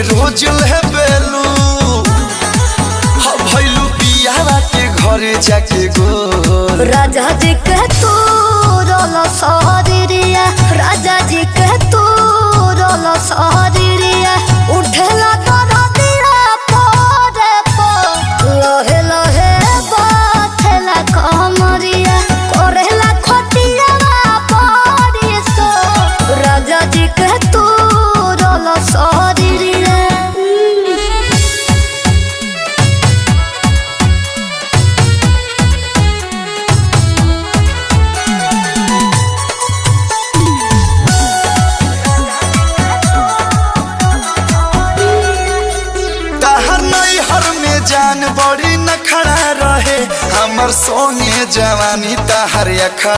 रोज ले बेलू भैलू पियावा के घरे जाके गो राजा जी के तू रोला सारिया राजा जी के तू रोला सारिया उठेला तारा दिया पोरे पो लहे लहे बाथेला कमरिया कोरेला खटिया पड़ी सो राजा जी के तू रोला सारिया जान बड़ी न खड़ा रहे हमर सोने जवानी तहर अखा।